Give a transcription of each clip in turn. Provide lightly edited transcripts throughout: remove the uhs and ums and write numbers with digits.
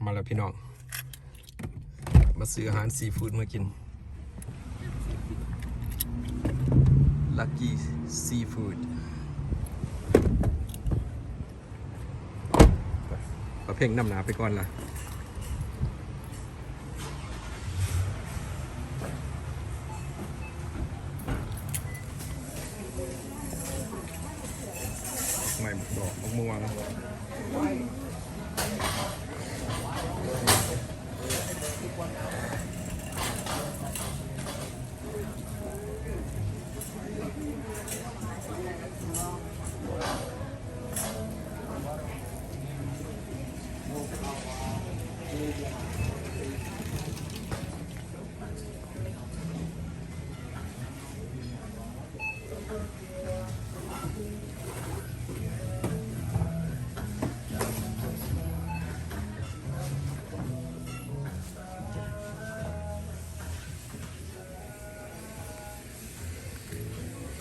มาแล้วพี่น้องมาซื้ออาหารซีฟู้ดมากิน Lucky Seafood ประเพ่งน้ำหนาไปก่อนล่ะไม่ดอกมะม่วง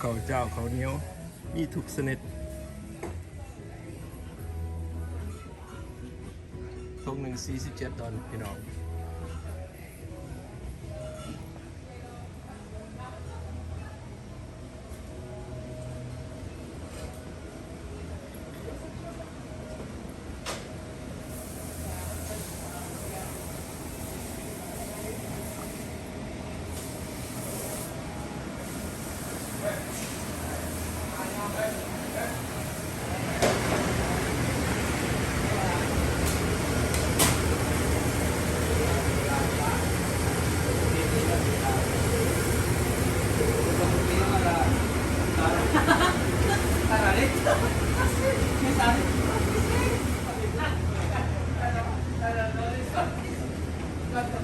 ข้าวเจ้าข้าวเหนียวมีทุกชนิดทุกหนึ่ง$47พี่น้อง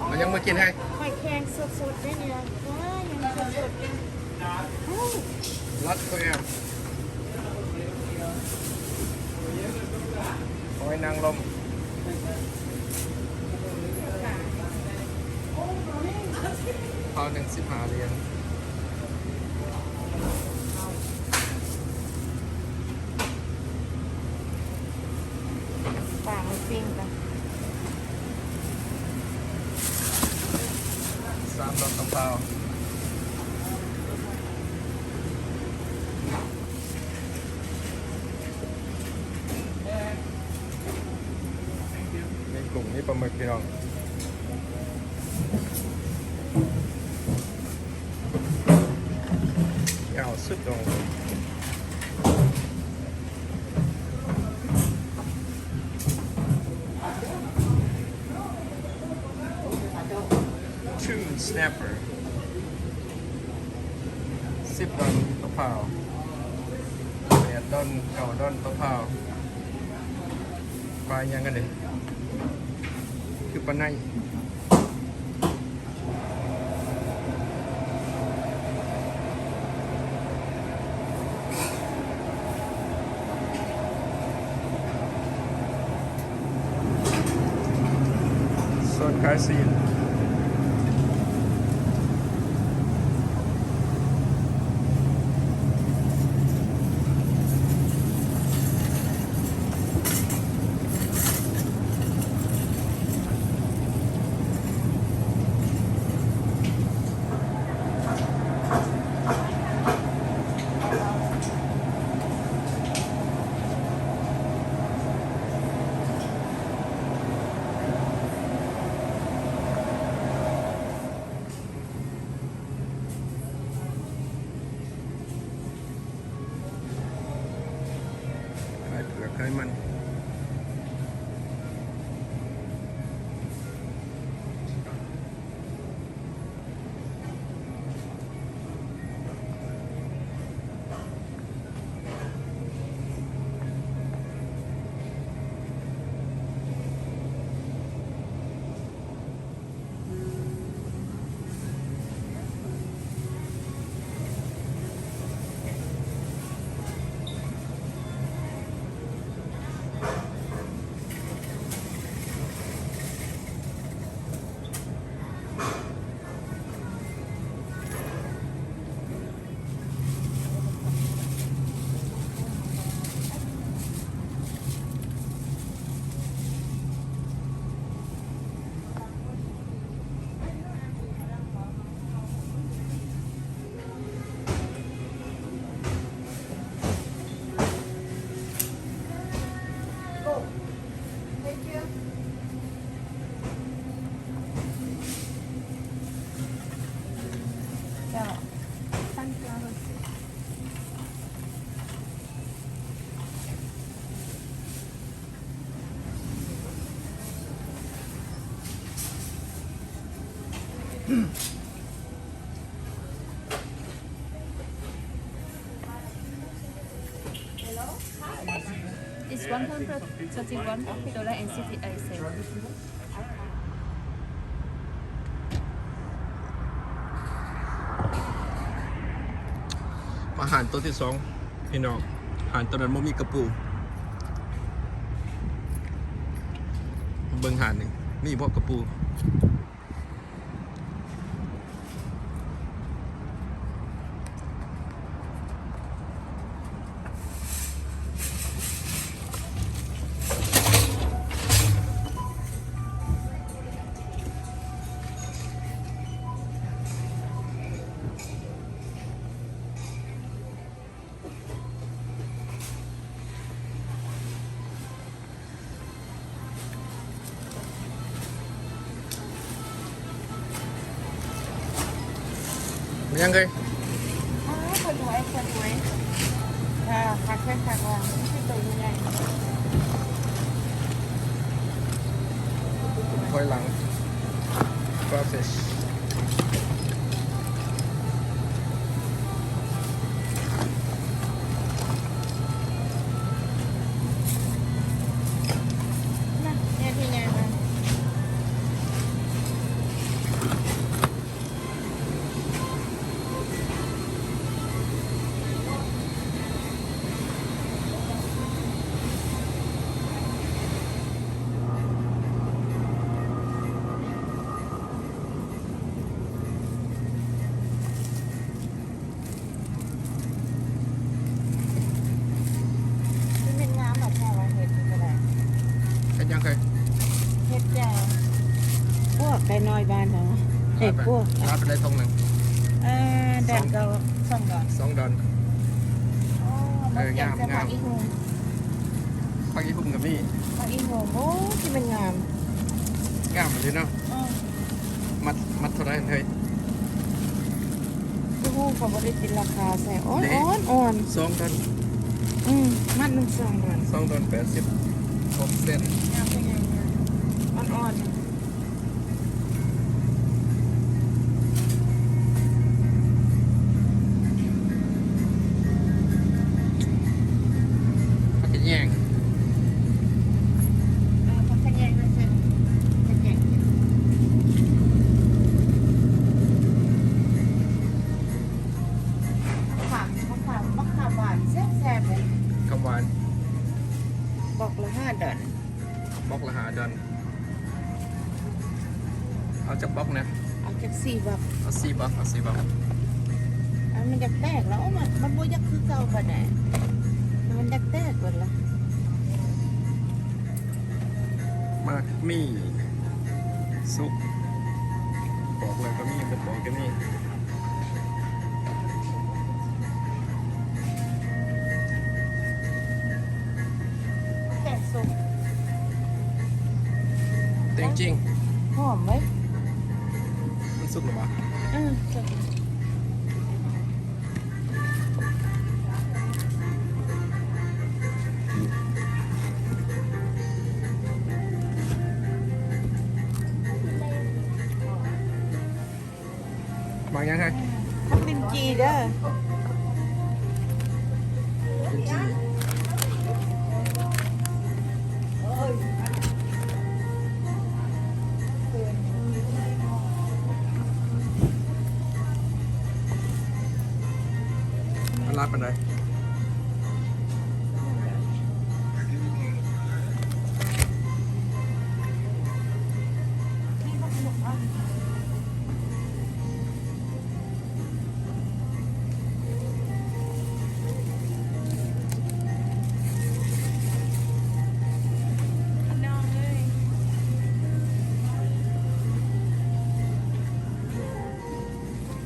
มันยังมากินให้หอยแครงสดๆได้เนี่ยว้ายังสดๆเลยรัดตัวเองหอยนางรมพอ$15ปากมันปิ้งกัน3 ดอกกระเพราในกลุ่มนี้ปลาหมึกพี่น้องเอาสุดลงSnapper 10 ดอนกระเพรา8 ดอน9 ดอนกระเพราปลายังกันเลยคือปลาในส่วนคาซีน It's 131 dollar and 68 cents. อาหารตัวที่สองพี่น้องอาหารตัวนั้นมันมีกระปูเบิ่งหานนี่มีพวกกระปูยังไง คนรวยผักแค่ผักว่าไม่ใช่ตัวใหญ่ ถอยหลัง process นะเนี่ยที่ใหญ่มาเป็นงามแบบแค่ว่าเห็ดก็ได้ เป็นยังไง เห็ดใหญ่พวกไก่น้อยบ้านเนาะเห็ดพวก รับไปได้ตรงหนึ่ง แดดก็ส่งก่อน 2 ดอน อ๋อมาเก็บจะผักอีหู ปักยี่ปุ่มกับนี่ ผักอีหูโอ้ที่เป็นงาม งามเลยเนาะ อ๋อ มัดเท่าไหรเฮ้ย ที่หูเขาบริติดราคาใส่อ่อน 2 ดอน มัดหนึ่งสองก่อน 2 ดอน86 เซน งามเป็นไงอ่อน ปักแยง ผักขยงนะเช่นขยงมะขามหวานแซ่บๆเลย คำหวาน บอกละ5 ดอล บล็อกละหาดอนเอาจากบล็อกนะ เอาจาก4 บัก เอา4 บล็อกเอา4 บล็อก อันมันจะแตกแล้วมันบ่ยักคือเก่าปานใดมันจะแตกหมดละ มากมีซุปบอกเลยก็มีบอกก็มี แตกสุก แต่จริง หอมไหม ๆมันสุกหรือเปล่า สุกบางยังไง เขาเป็นจีเด้อ เป็นจีอันรับเป็นไร น้องเลย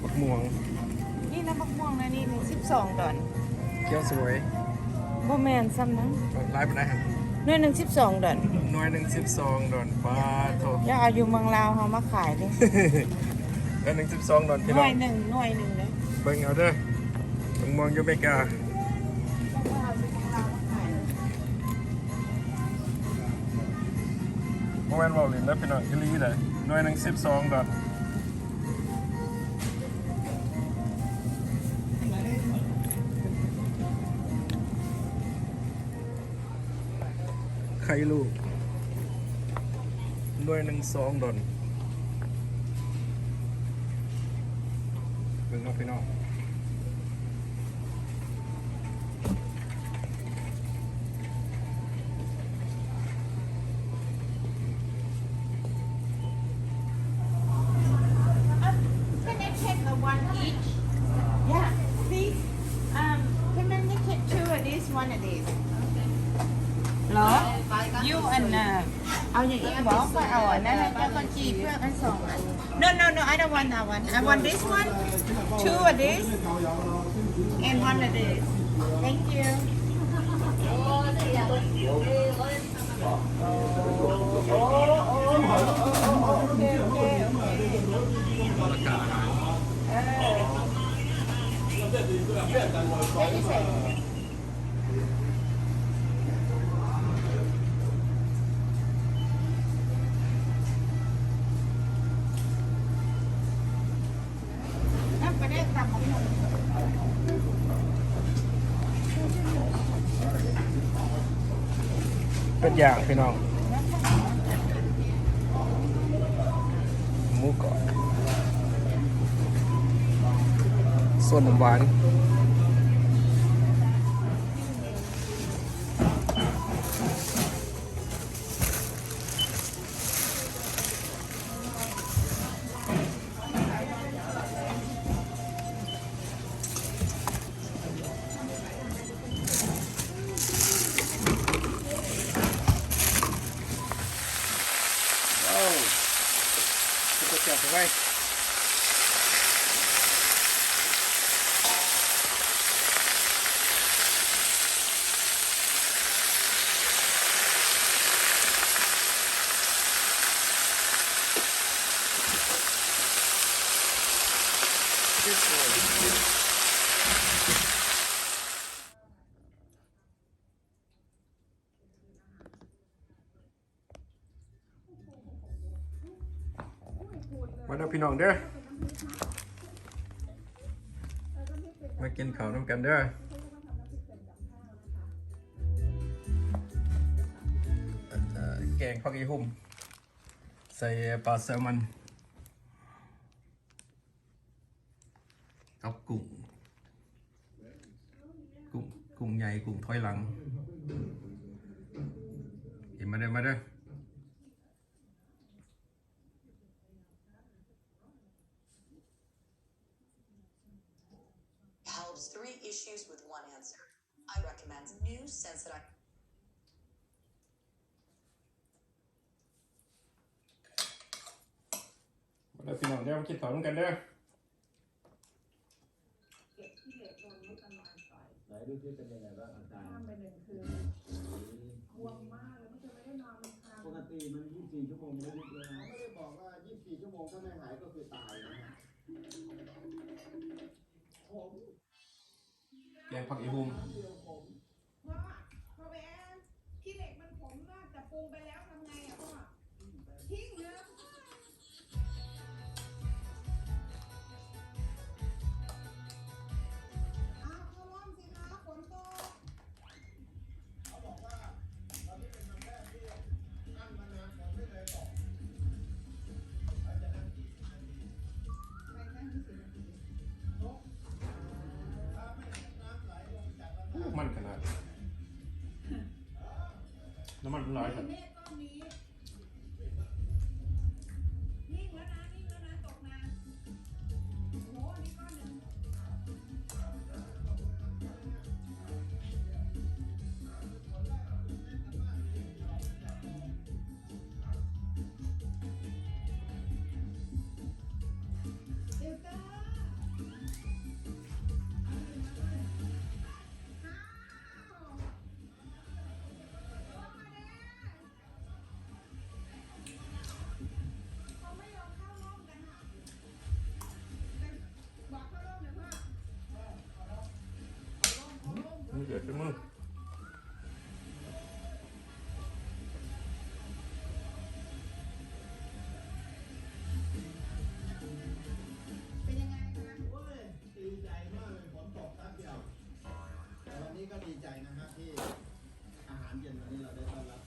บักม่วง นี่น้ำมะม่วงนะนี่12 ดอล เกี๊ยวสวย บ่แม่นซ้ำนะ ไล่เป็นไรฮะ หน่วยหนึ่ง12 ดอล หน่วย12 ดอนปลาโถ อย่าเอาอยู่เมืองลาวเขามาขายเลย แล้ว12 ดอนพี่ ห น้ น่ อ วย ง หนึ่งเลย เบิ่งเอาเด้อบักม่วงอยู่อเมริกาโมเมนต์บอกเลยนะพี่น้องอีหลีเลยหน่วย12 ดอน ข่ลูกด้วย1-2 ดอลเบิ่งเนาะพี่น้องCan I take a one each? Yeah, please. Can I take two of these, one of these? เหรอ you and เอาอย่างนี้บอกว่าเอาอันนั้นแล้วก็จีเพื่อกัน2 อัน no I don't want that one I want this one two of this and one of this thank you ราคาอาหาร นั่นไปได้ตามของหนู เป็นอย่างพี่น้องหมูกรอบส่วนนมหวาน จะจับไปไว้ มาเด้อพี่น้องเด้อมากินข้าวน้ำกันเด้อแกงผักอีหุ่มใส่ปลาแซลมอนกับกุ้งใหญ่กุ้งถอยหลังเห็นมาเด้อมาเด้อHelps 3 issues with 1 answer. I recommend new sensitized. มาเด้อพี่น้องเด้อมากินข้าวน้ำกันเด้อ ไหนดูที่เป็นยังไงบ้างอาการปกติมัน24 ชั่วโมงไม่ได้เลยนะไม่ได้บอกว่า24 ชั่วโมงถ้าไม่หายก็คือตายนะฮะ แกงผักอีหุ่ม พ่อแม่ขี้เหล็กมันขมมากแต่ปรุงไปแล้วทำไงอ่ะพ่อทิ้งเลยเอาเข้าร่มสิคะฝนตก มันขนาดน้ำมันร้อยครับ เมฆก้อนนี้นิ่งแล้วนะนิ่งแล้วนะตกนะโอ้โหอันนี้ก้อนหนึ่ง เดลต้าเขาไม่ยอมเข้าร่มกันค่ะบอกเข้าร่มเลยพ่อ มันเดือดจังมึง เป็นยังไงคะ โอ้ยดีใจมากเลยฝนตกแป๊บเดียวแต่วันนี้ก็ดีใจนะฮะที่อาหารเย็นวันนี้เราได้ต้อนรับ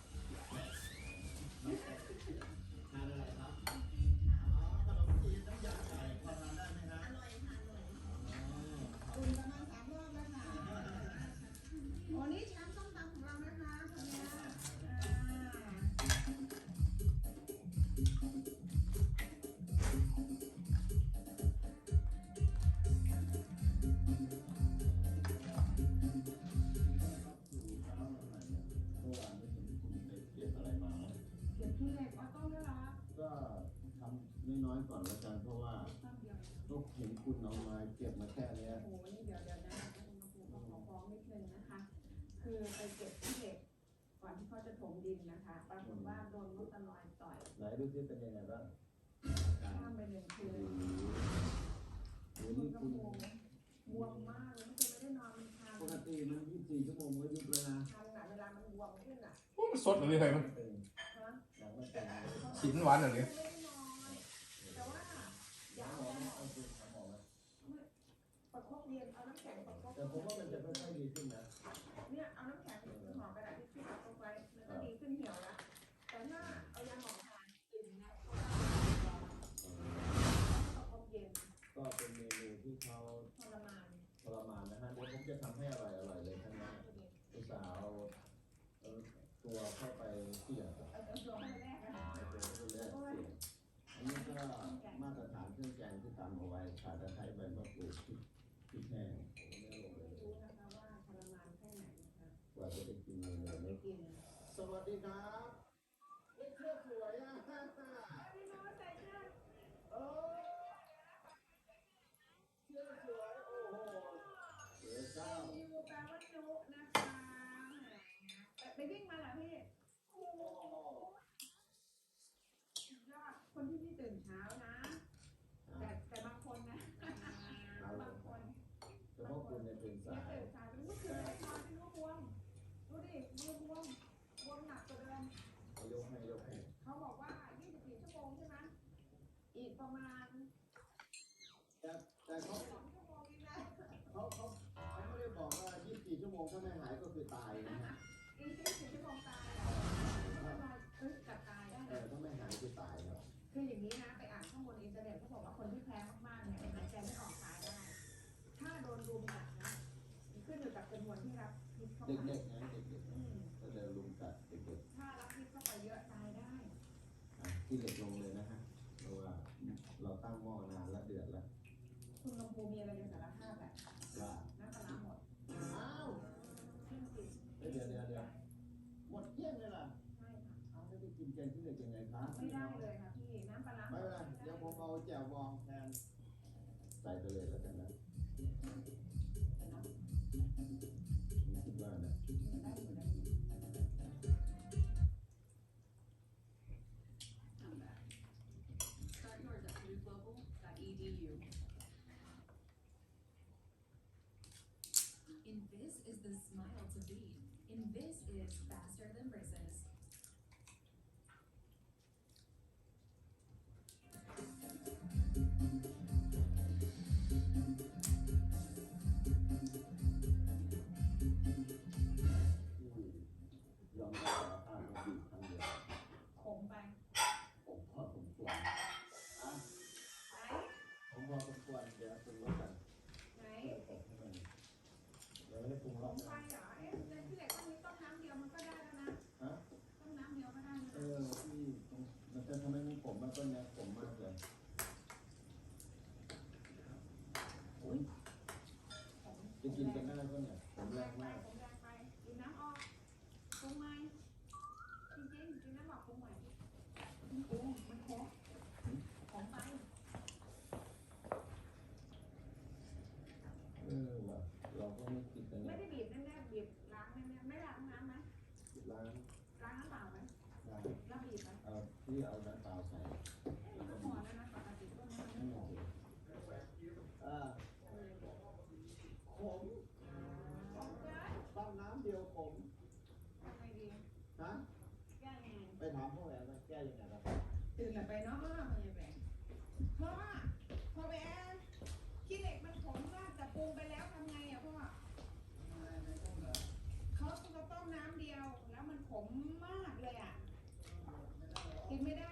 ำก่อนแล้วกันเพราะว่าลูกเห็นคุณเอามาเก็บมาแค่เนี้ย โอ้โหนี่เดี๋ยวนะคุณครูขอฟ้องนิดนึงนะคะ คือไปเก็บขี้เหล็กก่อนที่เขาจะถมดินนะคะปรากฏว่าโดนมดตะลอยต่อย ไหนดูซิเป็นยังไงบ้าง ข้ามไป1 คืน โอ้โห คุ นี่ ณกระ คุณ โปรงบวมมากเลยไม่เคยไม่ได้นอนมันคัน ปกติมัน24 ชั่วโมงก็ยุบเลยนะ คันอ่ะเวลามันบวมขึ้นอ่ะ โอ้มันสดเลยเฮ้ยมัน เป็น ฮะ หนังมันเป็น ชิ้นหวานอย่างนี้ ไม่ได้นอนแต่ว่าอย่า หา เอา หมอ น้ำ เอาดูหาหมอไหม ประคบเย็นเอาน้ำแข็งประคบ แต่ผมว่ามันจะค่อยๆดีขึ้นนะ เนี่ยเอาน้ำแข็งห่อกระดาษที่ที่ประคบไว้มันก็ดีขึ้นเหี่ยวแล้วแต่ถ้าเอายาหมองทานกินนะประคบเย็น ก็เป็นเมนูที่เขา ทรมาน ทรมานนะฮะเดี๋ยวผมจะทำให้อร่อยๆเลยทั้งนั้นอุตส่าห์เอาตัวเข้าไปเสี่ยงกับ เอาตัวให้แรกนะ ตัวแรกเสี่ยงอันนี้ก็มาตรฐานเครื่องแกงที่ตำเอาไว้ขาตะไคร้ใบมะกรูดพริกแห้งไม่ลงเลย รู้นะคะว่าทรมานแค่ไหนนะคะ กว่าจะได้กินเมนู ไม่ นี้ กิน สวัสดีครับนี่เสื้อสวยอ่ะ ไม่รู้ว่าใส่เสื้อ เออเสื้อสวยโอ้โหเสือเจ้า ยูแปลว่าจุนะคะไปวิ่งมาเหรอพี่โอ้โหสุดยอดคนที่นี่ตื่นเช้านะ แต่บางคนนะบางคน เฉพาะคุณเนี่ยเป็น เนี่ย สาย ตื่นสายเมื่อคืนไม่นอนไม่รู้บวมดูดิมือบวมหนักกว่าเดิม ยกให้ยกให้ เขาบอกว่า 24 ชั่วโมงใช่ไหมอีกประมาณ แต่เขา 2 ชั่วโมงนี่นะ เขาไม่ได้บอกว่า 24 ชั่วโมงถ้าไม่หายก็คือตายนะฮะ อีก24 ชั่วโมงตายกับตายได้นะ ถ้าไม่หายคือตายครับ คืออย่างนี้นะไปอ่านข้อมูลอินเทอร์เน็ตเขาบอกว่าคนที่แพ้มากๆเนี่ยหายใจไม่ออกตายได้ ถ้าโดนรุมหนักนะขึ้นอยู่กับจำนวนที่รับพิษเข้าไป เด็กๆนะเด็กๆก็เลยลุมกัดเด็ก ถ้ารับพิษเข้าไปเยอะตายได้ ๆที่เหล็กลงเลยนะฮะเพราะว่าเราตั้งหม้อนานแล้วเดือดแล้ว คุณลำพูมีอะไรจะสารภาพแบบ ว่า น้ำปลาร้าหมด อ้าว เครื่องติด เดี๋ยวหมดเกลี้ยงเลยล่ะ ใช่ค่ะ เอาไม่ได้กินแกงที่เหล็กยังไงครับ ไม่ได้เลยค่ะพี่น้ำปลาร้าหม ไม่ ด เป็นไรเดี๋ยวผมเอาแจ่วบองแทนใส่ไปเลยแล้วกันนะคิดว่านะ Start yours at purdueglobal.edu. Invis is the smile to beat. Invis is faster than braces.ไปถามพ่อแหวนว่าแก้ยังไงครับ ตื่นหลับไปเนาะพ่อแหวนพ่อแหวนขี้เหล็กมันขมมากแต่ปรุงไปแล้วทำไงอ่ะพ่อเขาต้มน้ำเดียวแล้วมันขมมากเลยอ่ะกินไม่ได้